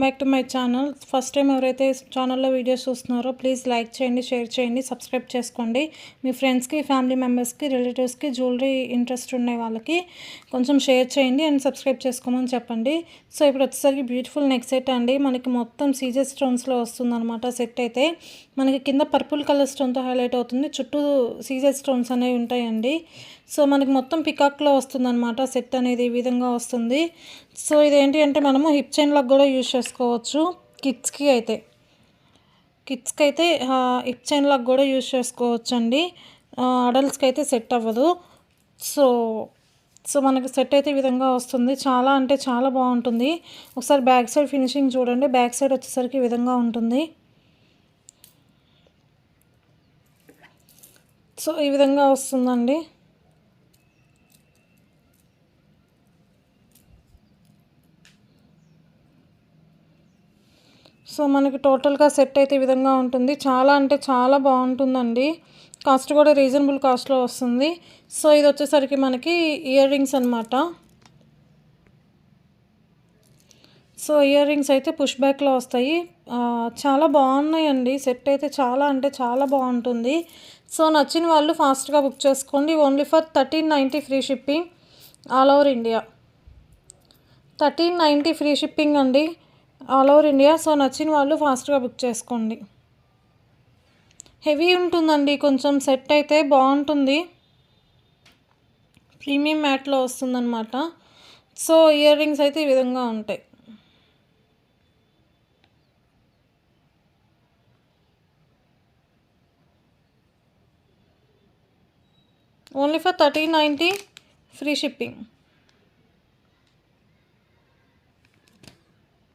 Back to my channel. First time ఎవరైతే ఛానల్లో videos చూస్తున్నారో ప్లీజ్ లైక్ చేయండి, షేర్ చేయండి, సబ్స్క్రైబ్ చేసుకోండి. మీ ఫ్రెండ్స్కి, ఫ్యామిలీ మెంబర్స్కి, రిలేటివ్స్కి జ్యువెలరీ ఇంట్రెస్ట్ ఉన్న వాళ్ళకి కొంచెం షేర్ చేయండి అండ్ సబ్స్క్రైబ్ చేసుకోమని చెప్పండి. సో ఇప్పుడు వచ్చేసరికి బ్యూటిఫుల్ నెక్ సెట్ అండి. మనకి మొత్తం సీజర్ స్టోన్స్లో వస్తుందన్నమాట. సెట్ అయితే మనకి కింద పర్పుల్ కలర్ స్టోన్తో హైలైట్ అవుతుంది, చుట్టూ సీజర్ స్టోన్స్ అనేవి ఉంటాయండి. సో మనకి మొత్తం పికాక్లో వస్తుందన్నమాట. సెట్ అనేది ఈ విధంగా వస్తుంది. సో ఇదేంటి అంటే మనము హిప్ చైన్లకు కూడా యూజ్ చేసుకోవచ్చు. కిడ్స్కి అయితే హిప్ చైన్లకు కూడా యూజ్ చేసుకోవచ్చు అండి. అడల్ట్స్కి అయితే సెట్ అవ్వదు. సో సో మనకి సెట్ అయితే ఈ విధంగా వస్తుంది. చాలా అంటే చాలా బాగుంటుంది. ఒకసారి బ్యాక్ సైడ్ ఫినిషింగ్ చూడండి. బ్యాక్ సైడ్ వచ్చేసరికి ఈ విధంగా ఉంటుంది. సో ఈ విధంగా వస్తుందండి. సో మనకి టోటల్గా సెట్ అయితే ఈ విధంగా ఉంటుంది. చాలా అంటే చాలా బాగుంటుందండి. కాస్ట్ కూడా రీజనబుల్ కాస్ట్లో వస్తుంది. సో ఇది వచ్చేసరికి మనకి ఇయర్ రింగ్స్ అనమాట. సో ఇయర్ రింగ్స్ అయితే పుష్ బ్యాక్లో వస్తాయి. చాలా బాగున్నాయండి. సెట్ అయితే చాలా అంటే చాలా బాగుంటుంది. సో నచ్చిన వాళ్ళు ఫాస్ట్గా బుక్ చేసుకోండి. Only for 1390 free shipping all over India. 1390 free shipping అండి ఆల్ ఓవర్ ఇండియా. సో నచ్చిన వాళ్ళు ఫాస్ట్గా బుక్ చేసుకోండి. హెవీ ఉంటుందండి కొంచెం. సెట్ అయితే బాగుంటుంది. ప్రీమియం మ్యాట్లో వస్తుందన్నమాట. సో ఇయర్ రింగ్స్ అయితే ఈ విధంగా ఉంటాయి. Only for 1390 free shipping.